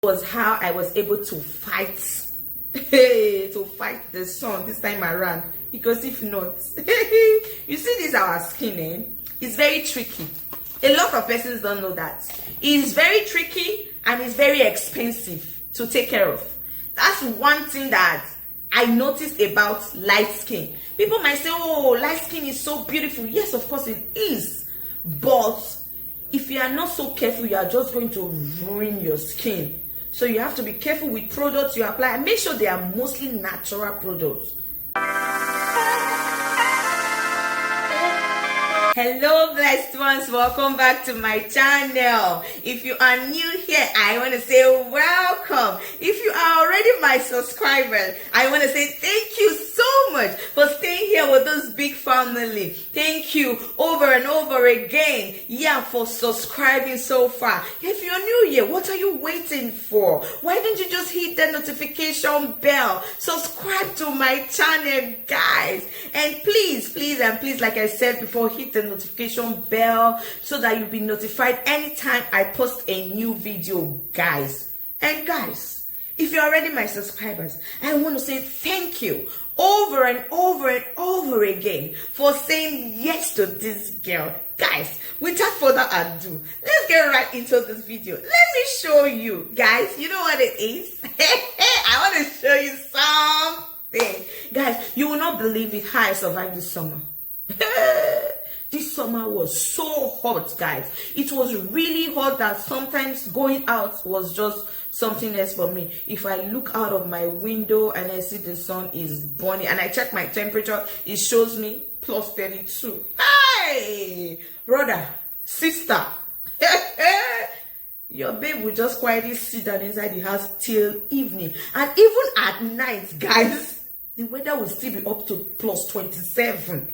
Was how I was able to fight the sun this time around, because if not you see this our skin, it's very tricky. A lot of persons don't know that it's very tricky and it's very expensive to take care of. That's one thing that I noticed about light skin. People might say, oh, light skin is so beautiful. Yes, of course it is, but if you are not so careful, you are just going to ruin your skin. So you have to be careful with products you apply and make sure they are mostly natural products. Hello blessed ones, welcome back to my channel. If you are new here, I want to say welcome. If you are already my subscriber, I want to say thank you so much for staying here with this big family. Thank you over and over again, for subscribing so far. If you're new here, what are you waiting for? Why don't you just hit the notification bell, subscribe to my channel, guys, and please, like I said before, hit the notification bell so that you'll be notified anytime I post a new video, guys. And guys, if you're already my subscribers, I want to say thank you over and over and over again for saying yes to this girl. Guys, without further ado, let's get right into this video. Let me show you, guys. You know what it is? I want to show you something. Guys, you will not believe it, how I survived this summer. This summer was so hot, guys. It was really hot that sometimes going out was just something else for me. If I look out of my window and I see the sun is burning and I check my temperature, it shows me plus 32. Hey, brother, sister, your babe will just quietly sit down inside the house till evening. And even at night, guys, the weather will still be up to plus 27.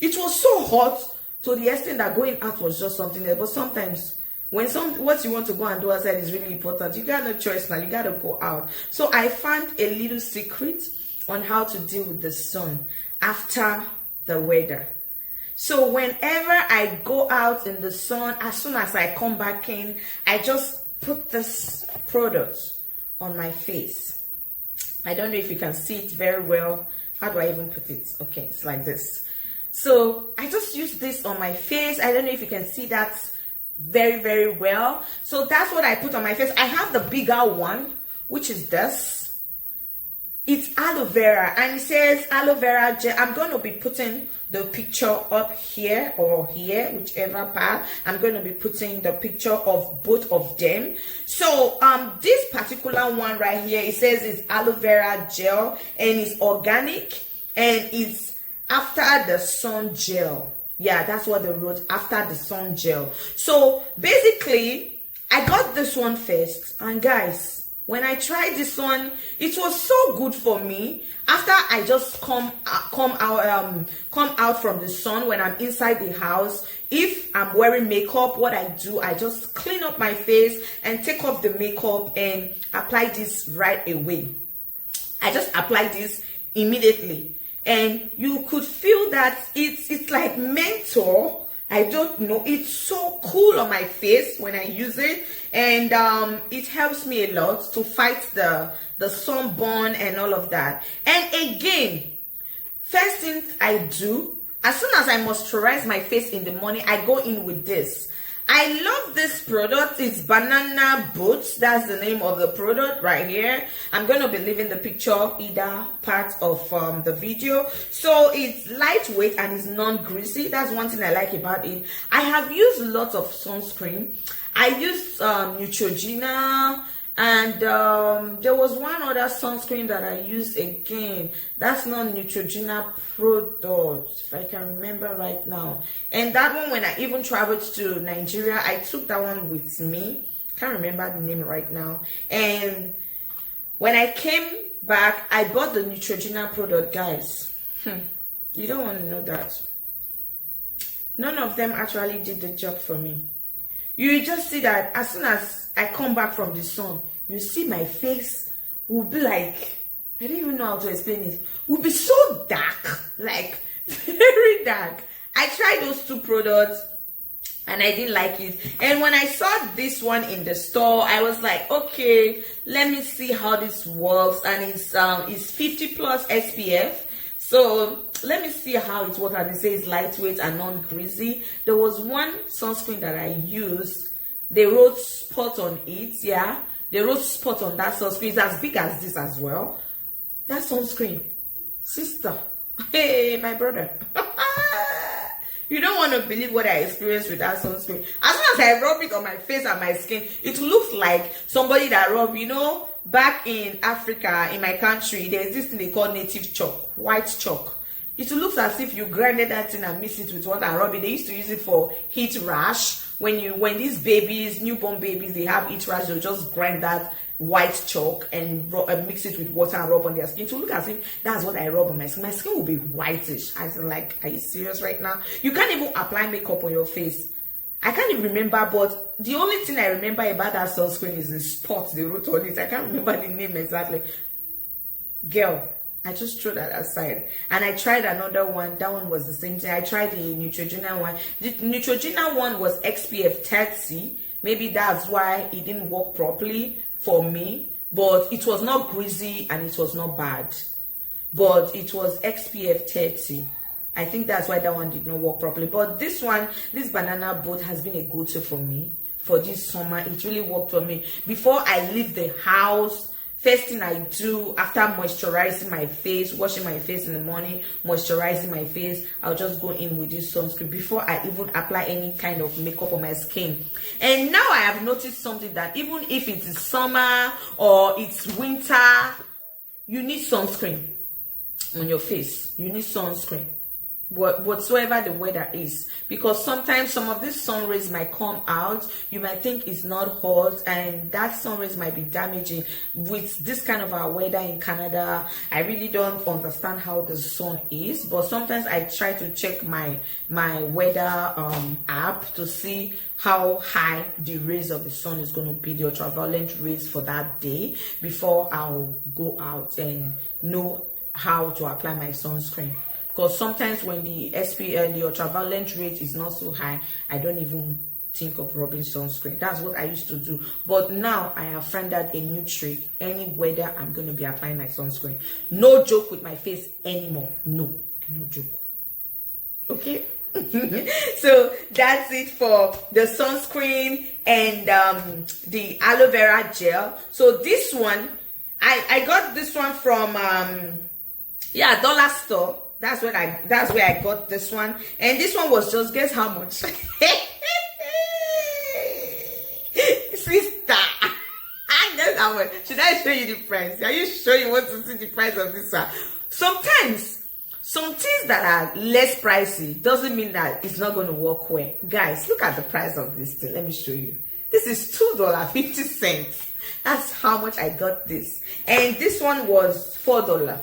It was so hot to the extent that going out was just something else. But sometimes when what you want to go and do outside is really important, you got no choice now. You got to go out. So I found a little secret on how to deal with the sun after the weather. So whenever I go out in the sun, as soon as I come back in, I just put this product on my face. I don't know if you can see it very well. How do I even put it? Okay, it's like this. So I just use this on my face. I don't know if you can see that very, very well. So that's what I put on my face. I have the bigger one, which is this. It's aloe vera, and it says aloe vera gel. I'm going to be putting the picture up here or here, whichever part. I'm going to be putting the picture of both of them. So this particular one right here, it says it's aloe vera gel and it's organic and it's after the sun gel. Yeah, that's what they wrote, after the sun gel. So basically, I got this one first, and guys, when I tried this one, it was so good for me. After I just come out from the sun, when I'm inside the house, if I'm wearing makeup, what I do, I just clean up my face and take off the makeup and apply this right away. I just apply this immediately. And you could feel that it's like menthol. I don't know. It's so cool on my face when I use it. And it helps me a lot to fight the sunburn and all of that. And again, first thing I do, as soon as I moisturize my face in the morning, I go in with this. I love this product. It's Banana Boots. That's the name of the product right here. I'm going to be leaving the picture either part of the video. So it's lightweight and it's non-greasy. That's one thing I like about it. I have used lots of sunscreen. I used Neutrogena, and there was one other sunscreen that I used again. That's not Neutrogena product, if I can remember right now. And that one, when I even traveled to Nigeria, I took that one with me. Can't remember the name right now. And when I came back, I bought the Neutrogena product, guys. You don't want to know that. None of them actually did the job for me. You just see that as soon as I come back from the sun, you see my face will be like, I don't even know how to explain it, will be so dark, like very dark. I tried those two products and I didn't like it. And when I saw this one in the store, I was like, okay, let me see how this works. And it's 50 plus SPF. So let me see how it works. And it says lightweight and non-greasy. There was one sunscreen that I used. They wrote spot on it. Yeah, they wrote spot on that sunscreen. It's as big as this as well. That sunscreen, sister. Hey, my brother. You don't want to believe what I experienced with that sunscreen. As soon as I rub it on my face and my skin, it looks like somebody that rubbed, you know, back in Africa, in my country, there's this thing they call native chalk, white chalk. It looks as if you grinded that thing and mix it with water and rub it. They used to use it for heat rash. When these babies, newborn babies, they have heat rash, they'll just grind that white chalk and mix it with water and rub on their skin to look as if that's what I rub on my skin. My skin will be whitish. I was like, are you serious right now? You can't even apply makeup on your face. I can't even remember, but the only thing I remember about that sunscreen is the spot they wrote on it. I can't remember the name exactly. Girl, I just threw that aside. And I tried another one. That one was the same thing. I tried the Neutrogena one. The Neutrogena one was SPF 30. Maybe that's why it didn't work properly for me. But it was not greasy and it was not bad. But it was SPF 30. I think that's why that one did not work properly. But this one, this banana boat has been a go-to for me for this summer. It really worked for me. Before I leave the house, first thing I do after moisturizing my face, washing my face in the morning, moisturizing my face, I'll just go in with this sunscreen before I even apply any kind of makeup on my skin. And now I have noticed something, that even if it is summer or it's winter, you need sunscreen on your face. You need sunscreen whatsoever the weather is, because sometimes some of these sun rays might come out. You might think it's not hot, and that sun rays might be damaging. With this kind of our weather in Canada, I really don't understand how the sun is, but sometimes I try to check my weather app to see how high the rays of the sun is going to be, the ultraviolet rays for that day, before I'll go out and know how to apply my sunscreen. Because sometimes when the SPF, the ultraviolet rate is not so high, I don't even think of rubbing sunscreen. That's what I used to do. But now I have found out a new trick. Any weather, I'm going to be applying my sunscreen. No joke with my face anymore. No joke. Okay? So that's it for the sunscreen and the aloe vera gel. So this one, I got this one from dollar store. That's where I got this one. And this one was just, guess how much? Sister, guess how much? Should I show you the price? Are you sure you want to see the price of this one? Sometimes, some things that are less pricey doesn't mean that it's not going to work well. Guys, look at the price of this thing. Let me show you. This is $2.50. That's how much I got this. And this one was $4.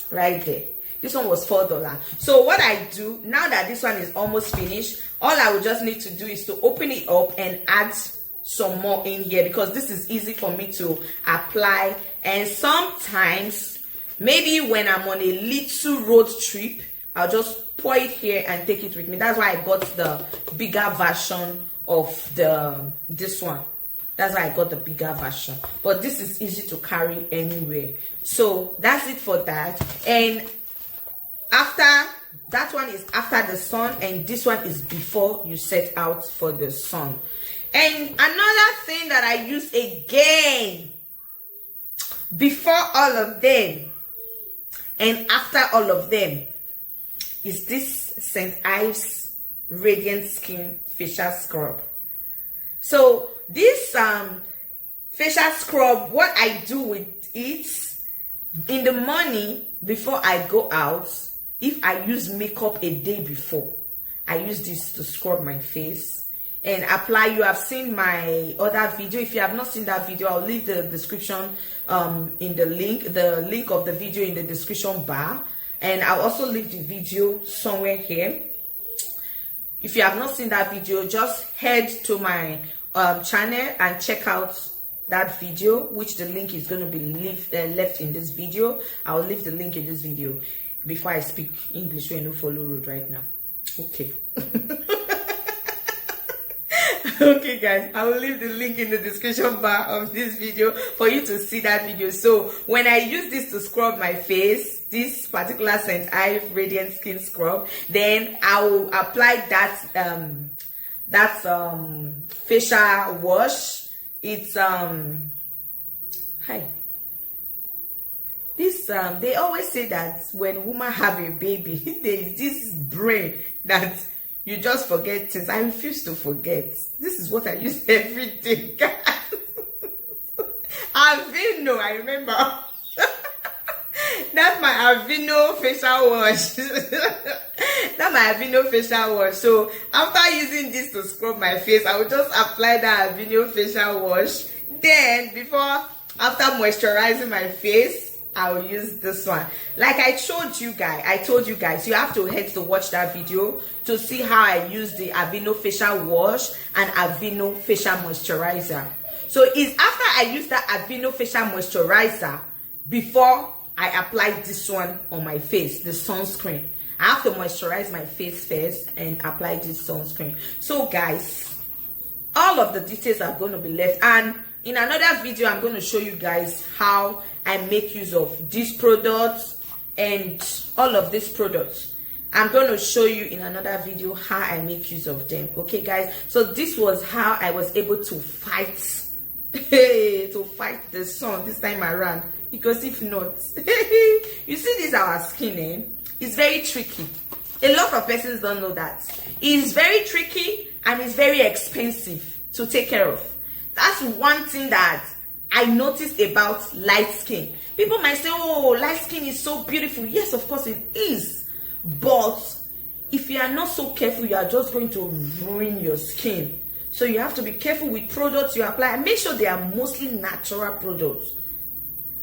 Right there. This one was $4. So what I do now that this one is almost finished, all I will just need to do is to open it up and add some more in here, because this is easy for me to apply. And sometimes, this when I'm on a little road trip, I'll just pour it here and take it with me. That's why I got the bigger version of this one. That's why I got the bigger version. But this is easy to carry anywhere. So that's it for that. And after that one is after the sun, and this one is before you set out for the sun. And another thing that I use again before all of them and after all of them is this St. Ives Radiant Skin Facial Scrub. So this facial scrub, what I do with it in the morning before I go out, if I use makeup a day before, I use this to scrub my face and apply. You have seen my other video. If you have not seen that video, I'll leave the description in the link of the video in the description bar, and I'll also leave the video somewhere here. If you have not seen that video, just head to my channel and check out that video, which the link is going to be left in this video. I'll leave the link in this video. Before I speak English, you know, follow road right now. Okay. Okay guys, I will leave the link in the description bar of this video for you to see that video. So when I use this to scrub my face, this particular St. Ives Radiant Skin Scrub, then I will apply that facial wash. It's they always say that when women have a baby, there is this brain that you just forget things. I refuse to forget. This is what I use every day, guys. Aveeno, I remember. That's my Aveeno facial wash. That's my Aveeno facial wash. So after using this to scrub my face, I will just apply that Aveeno facial wash. Then after moisturizing my face, I will use this one. Like I told you guys, you have to head to watch that video to see how I use the Aveeno facial wash and Aveeno facial moisturizer. So it's after I use that Aveeno facial moisturizer before I apply this one on my face, the sunscreen. I have to moisturize my face first and apply this sunscreen. So guys, all of the details are going to be left, and in another video I'm going to show you guys how I make use of these products and all of these products. I'm going to show you in another video how I make use of them. Okay guys, so this was how I was able to fight the sun this time around, because if not you see this our skin, it's very tricky. A lot of persons don't know that it's very tricky and it's very expensive to take care of. That's one thing that I noticed about light skin. People might say, oh, light skin is so beautiful. Yes, of course it is. But if you are not so careful, you are just going to ruin your skin. So you have to be careful with products you apply. And make sure they are mostly natural products.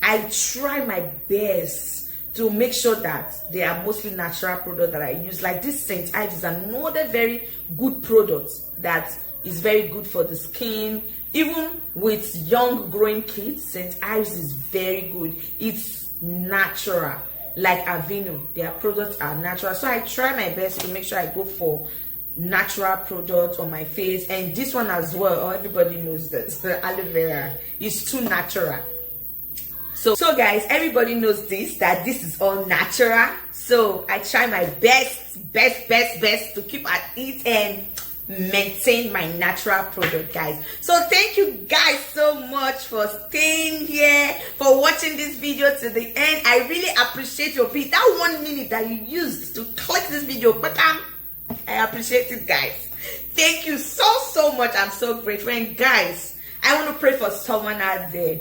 I try my best to make sure that they are mostly natural products that I use. Like this St. Ives is another very good product that is very good for the skin. Even with young growing kids, St. Ives is very good. It's natural, like Aveeno. Their products are natural. So I try my best to make sure I go for natural products on my face. And this one as well, everybody knows that the Alovera is too natural. So guys, everybody knows that this is all natural. So I try my best to keep at it and maintain my natural product, guys. So thank you guys so much for staying here, for watching this video to the end. I really appreciate your beat. That 1 minute that you used to click this video, but I appreciate it, guys. Thank you so much. I'm so grateful. And guys, I want to pray for someone out there.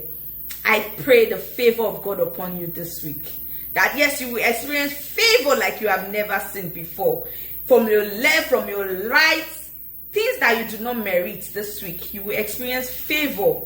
I pray the favor of God upon you this week, that yes, you will experience favor like you have never seen before, from your left, from your right. Things that you do not merit this week, you will experience favor.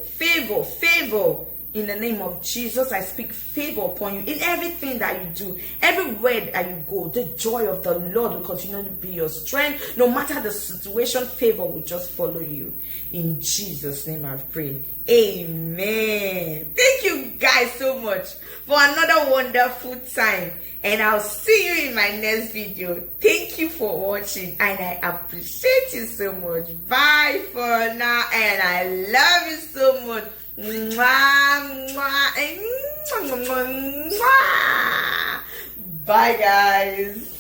In the name of Jesus, I speak favor upon you in everything that you do, everywhere that you go. The joy of the Lord will continue to be your strength. No matter the situation, favor will just follow you. In Jesus' name I pray. Amen. Thank you guys so much for another wonderful time. And I'll see you in my next video. Thank you for watching. And I appreciate you so much. Bye for now. And I love you so much. Mwah, mwah, mwah, mwah, mwah. Bye guys.